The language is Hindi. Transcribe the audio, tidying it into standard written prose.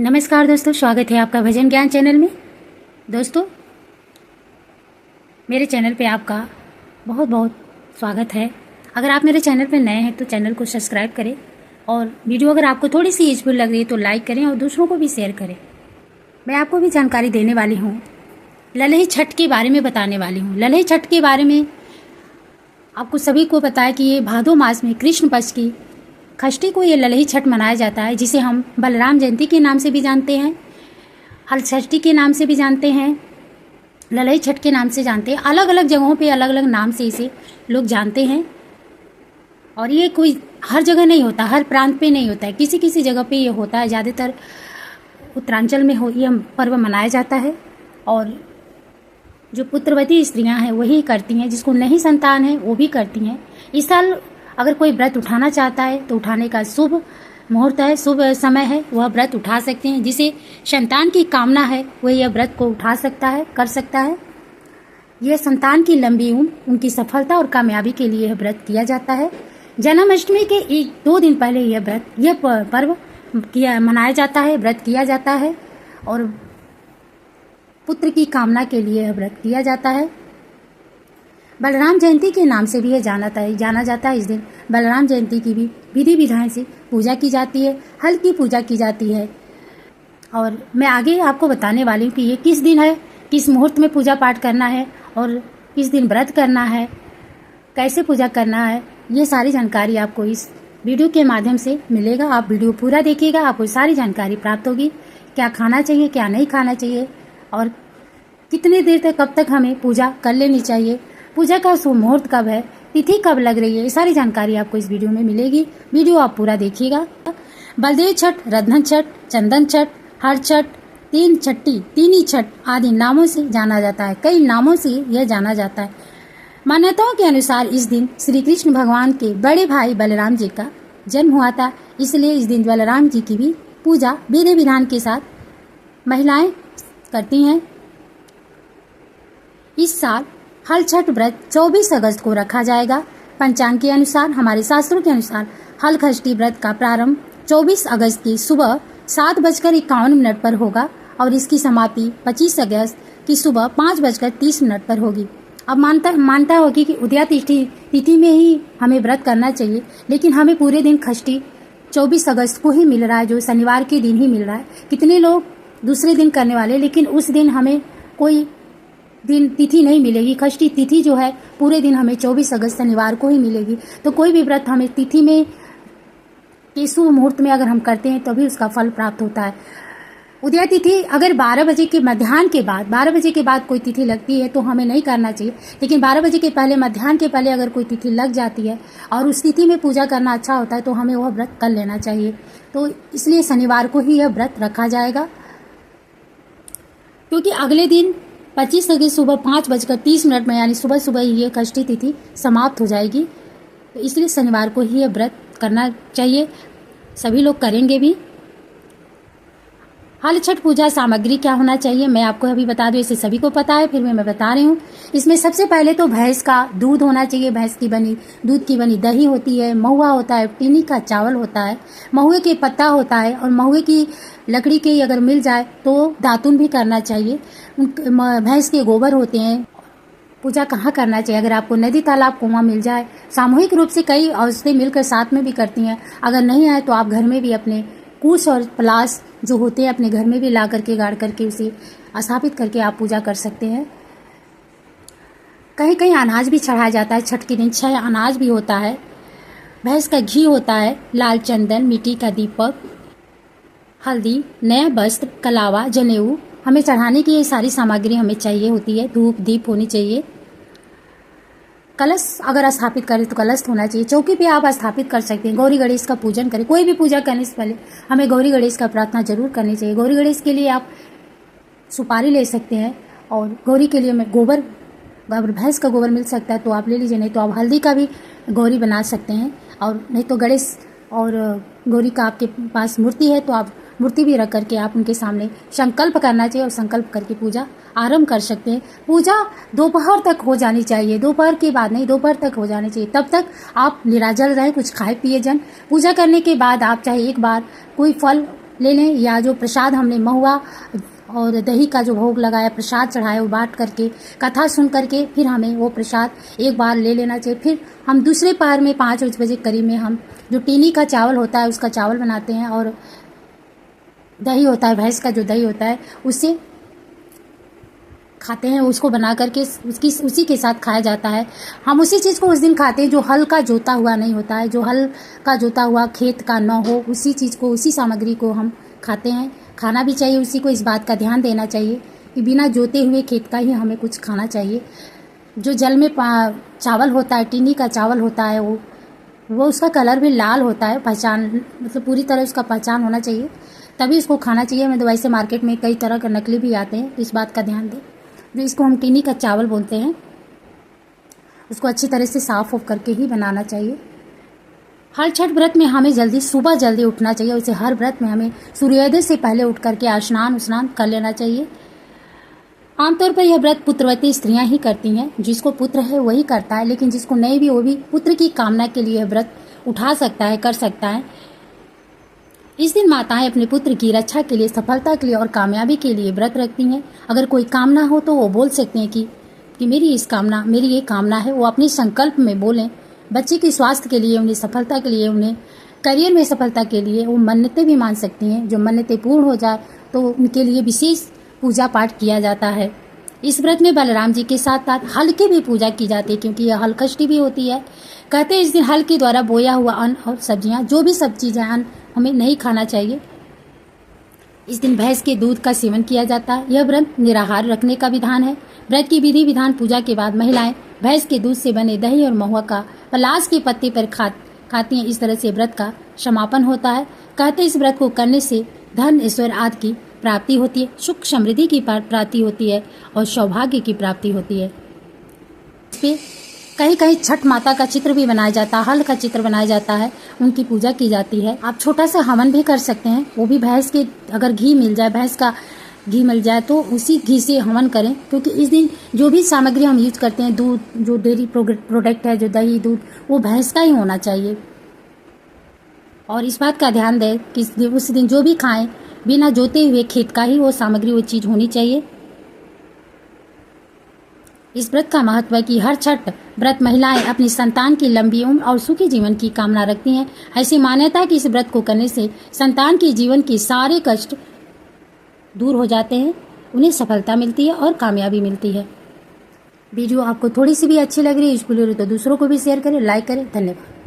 नमस्कार दोस्तों, स्वागत है आपका भजन ज्ञान चैनल में। दोस्तों, मेरे चैनल पे आपका बहुत बहुत स्वागत है। अगर आप मेरे चैनल पे नए हैं तो चैनल को सब्सक्राइब करें और वीडियो अगर आपको थोड़ी सी यूजफुल लग रही है तो लाइक करें और दूसरों को भी शेयर करें। मैं आपको भी जानकारी देने वाली हूँ, ललही छठ के बारे में बताने वाली हूँ। ललही छठ के बारे में आपको सभी को पता है कि ये भादो मास में कृष्ण पक्ष की षष्ठी को ये ललही छठ मनाया जाता है, जिसे हम बलराम जयंती के नाम से भी जानते हैं, हल षष्ठी के नाम से भी जानते हैं, ललही छठ के नाम से जानते हैं। अलग अलग जगहों पे अलग अलग नाम से इसे लोग जानते हैं और ये कोई हर जगह नहीं होता, हर प्रांत पे नहीं होता है, किसी किसी जगह पे ये होता है। ज़्यादातर उत्तरांचल में ये पर्व मनाया जाता है और जो पुत्रवती स्त्रियां हैं वही करती हैं, जिसको नहीं संतान है वो भी करती हैं। इस साल अगर कोई व्रत उठाना चाहता है तो उठाने का शुभ मुहूर्त है, शुभ समय है, वह व्रत उठा सकते हैं। जिसे संतान की कामना है वह यह व्रत को उठा सकता है, कर सकता है। यह संतान की लंबी उम्र, उनकी सफलता और कामयाबी के लिए यह व्रत किया जाता है। जन्माष्टमी के 1-2 दिन पहले यह पर्व मनाया जाता है, व्रत किया जाता है और पुत्र की कामना के लिए यह व्रत किया जाता है। बलराम जयंती के नाम से भी यह जाना जाता है। इस दिन बलराम जयंती की भी विधि विधान से पूजा की जाती है, हल की पूजा की जाती है। और मैं आगे आपको बताने वाली हूँ कि ये किस दिन है, किस मुहूर्त में पूजा पाठ करना है और किस दिन व्रत करना है, कैसे पूजा करना है। ये सारी जानकारी आपको इस वीडियो के माध्यम से मिलेगा। आप वीडियो पूरा देखिएगा, आपको सारी जानकारी प्राप्त होगी। क्या खाना चाहिए, क्या नहीं खाना चाहिए और कितने देर तक, कब तक हमें पूजा कर लेनी चाहिए, पूजा का शुभ मुहूर्त कब है, तिथि कब लग रही है, ये सारी जानकारी आपको इस वीडियो में मिलेगी। वीडियो आप पूरा देखिएगा। बलदेव छठ, रधन छठ, चंदन छठ, हर छठ, तीनी छठ आदि नामों से जाना जाता है। कई नामों से यह जाना जाता है। मान्यताओं के अनुसार इस दिन श्री कृष्ण भगवान के बड़े भाई बलराम जी का जन्म हुआ था, इसलिए इस दिन बलराम जी की भी पूजा विधि विधान के साथ महिलाएं करती हैं। इस साल हल छठ व्रत 24 अगस्त को रखा जाएगा। पंचांग के अनुसार, हमारे शास्त्रों के अनुसार हल षष्ठी व्रत का प्रारंभ 24 अगस्त की सुबह 7:51 पर होगा और इसकी समाप्ति 25 अगस्त की सुबह 5:30 पर होगी। अब मानता होगी कि उदया तिथि में ही हमें व्रत करना चाहिए, लेकिन हमें पूरे दिन षष्ठी 24 अगस्त को ही मिल रहा है, जो शनिवार के दिन ही मिल रहा है। कितने लोग दूसरे दिन करने वाले, लेकिन उस दिन हमें कोई दिन तिथि नहीं मिलेगी। षष्ठी तिथि जो है पूरे दिन हमें 24 अगस्त शनिवार को ही मिलेगी। तो कोई भी व्रत हमें तिथि में के शुभ मुहूर्त में अगर हम करते हैं तभी उसका फल प्राप्त होता है। उदया तिथि अगर 12 बजे के मध्याह्न के बाद, 12 बजे के बाद कोई तिथि लगती है तो हमें नहीं करना चाहिए, लेकिन 12 बजे के पहले, मध्याह्न के पहले अगर कोई तिथि लग जाती है और उस तिथि में पूजा करना अच्छा होता है तो हमें वह व्रत कर लेना चाहिए। तो इसलिए शनिवार को ही यह व्रत रखा जाएगा, क्योंकि अगले दिन 25 अगस्त सुबह 5:30 में, यानी सुबह सुबह ही ये षष्ठी तिथि समाप्त हो जाएगी। तो इसलिए शनिवार को ही ये व्रत करना चाहिए, सभी लोग करेंगे भी। हल छठ पूजा सामग्री क्या होना चाहिए मैं आपको अभी बता दूं, इसे सभी को पता है, फिर मैं बता रही हूँ। इसमें सबसे पहले तो भैंस का दूध होना चाहिए। भैंस की बनी, दूध की बनी दही होती है, महुआ होता है, टीनी का चावल होता है, महुए के पत्ता होता है और महुए की लकड़ी के अगर मिल जाए तो दातुन भी करना चाहिए। भैंस के गोबर होते हैं। पूजा कहाँ करना चाहिए, अगर आपको नदी, तालाब, कुआं मिल जाए। सामूहिक रूप से कई औरतें मिलकर साथ में भी करती हैं। अगर नहीं आए तो आप घर में भी अपने कूस और पलास जो होते हैं अपने घर में भी ला करके, गाड़ करके, उसे स्थापित करके आप पूजा कर सकते हैं। कहीं कहीं अनाज भी चढ़ाया जाता है छठ के दिन। 6 अनाज भी होता है, भैंस का घी होता है, लाल चंदन, मिट्टी का दीपक, हल्दी, नया वस्त्र, कलावा, जनेऊ, हमें चढ़ाने की ये सारी सामग्री हमें चाहिए होती है। धूप दीप होनी चाहिए। कलश अगर स्थापित करें तो कलश होना चाहिए। चौकी पे आप स्थापित कर सकते हैं। गौरी गणेश का पूजन करें। कोई भी पूजा करने से पहले हमें गौरी गणेश का प्रार्थना जरूर करनी चाहिए। गौरी गणेश के लिए आप सुपारी ले सकते हैं और गौरी के लिए मैं गोबर, अगर भैंस का गोबर मिल सकता है तो आप ले लीजिए, नहीं तो आप हल्दी का भी गौरी बना सकते हैं। और नहीं तो गणेश और गौरी का आपके पास मूर्ति है तो आप मूर्ति भी रख करके आप उनके सामने संकल्प करना चाहिए और संकल्प करके पूजा आरंभ कर सकते हैं। पूजा दोपहर तक हो जानी चाहिए, दोपहर के बाद नहीं, दोपहर तक हो जानी चाहिए। तब तक आप निराजल रहें, कुछ खाए पिए जन। पूजा करने के बाद आप चाहे एक बार कोई फल ले लें, या जो प्रसाद हमने महुआ और दही का जो भोग लगाया, प्रसाद चढ़ाया, वो बांट करके कथा सुन करके फिर हमें वो प्रसाद एक बार ले लेना चाहिए। फिर हम दूसरे पहर में 5 बजे करीब में हम जो टीनी का चावल होता है उसका चावल बनाते हैं, और दही होता है, भैंस का जो दही होता है उससे खाते हैं, उसको बना करके उसी के साथ खाया जाता है। हम उसी चीज़ को उस दिन खाते हैं जो हल का जोता हुआ नहीं होता है, जो हल का जोता हुआ खेत का न हो, उसी चीज़ को, उसी सामग्री को हम खाते हैं। खाना भी चाहिए उसी को, इस बात का ध्यान देना चाहिए कि बिना जोते हुए खेत का ही हमें कुछ खाना चाहिए। जो जल में चावल होता है, टीनी का चावल होता है, वो उसका कलर भी लाल होता है, पहचान मतलब पूरी तरह उसका पहचान होना चाहिए, तभी उसको खाना चाहिए। मतलब वैसे मार्केट में कई तरह के नकली भी आते हैं, तो इस बात का ध्यान दें। जो इसको हम टीनी का चावल बोलते हैं, उसको अच्छी तरह से साफ ऑफ करके ही बनाना चाहिए। हर छठ व्रत में हमें सुबह जल्दी उठना चाहिए। वैसे हर व्रत में हमें सूर्योदय से पहले उठ करके स्नान कर लेना चाहिए। आमतौर पर यह व्रत पुत्रवती स्त्रियां ही करती हैं, जिसको पुत्र है वही करता है, लेकिन जिसको नहीं भी वो भी पुत्र की कामना के लिए व्रत उठा सकता है, कर सकता है। इस दिन माताएं अपने पुत्र की रक्षा के लिए, सफलता के लिए और कामयाबी के लिए व्रत रखती हैं। अगर कोई कामना हो तो वो बोल सकते हैं कि मेरी ये कामना है, वो अपने संकल्प में बोलें। बच्चे के स्वास्थ्य के लिए, उन्हें सफलता के लिए, उन्हें करियर में सफलता के लिए वो मन्नतें भी मान सकती हैं। जो मन्नतें पूर्ण हो जाए तो उनके लिए विशेष पूजा पाठ किया जाता है। इस व्रत में बलराम जी के साथ साथ हल की भी पूजा की जाती है, क्योंकि यह हलकष्टी भी होती है। कहते हैं इस दिन हल के द्वारा बोया हुआ अन्न और सब्जियां, जो भी सब चीजें अन्न हमें नहीं खाना चाहिए। इस दिन भैंस के दूध का सेवन किया जाता है। यह व्रत निराहार रखने का विधान है। व्रत की विधि विधान पूजा के बाद महिलाएं भैंस के दूध से बने दही और महुआ का पलाश के पत्ते पर खाती हैं। इस तरह से व्रत का समापन होता है। कहते इस व्रत को करने से धन, ऐश्वर्य आदि की प्राप्ति होती है, सुख समृद्धि की प्राप्ति होती है और सौभाग्य की प्राप्ति होती है। इस पे कहीं कहीं छठ माता का चित्र भी बनाया जाता है, हल का चित्र बनाया जाता है, उनकी पूजा की जाती है। आप छोटा सा हवन भी कर सकते हैं, वो भी भैंस के, अगर घी मिल जाए, भैंस का घी मिल जाए तो उसी घी से हवन करें, क्योंकि इस दिन जो भी सामग्री हम यूज करते हैं, दूध, जो डेयरी प्रोडक्ट है, जो दही, दूध, वो भैंस का ही होना चाहिए। और इस बात का ध्यान दें कि उस दिन जो भी खाएं, बिना जोते हुए खेत का ही वो सामग्री, वो चीज होनी चाहिए। इस व्रत का महत्व है कि हर छठ व्रत महिलाएं अपनी संतान की लंबी उम्र और सुखी जीवन की कामना रखती हैं। ऐसी मान्यता है कि इस व्रत को करने से संतान के जीवन के सारे कष्ट दूर हो जाते हैं, उन्हें सफलता मिलती है और कामयाबी मिलती है। वीडियो आपको थोड़ी सी भी अच्छी लग रही है, इसको तो दूसरों को भी शेयर करें, लाइक करें। धन्यवाद।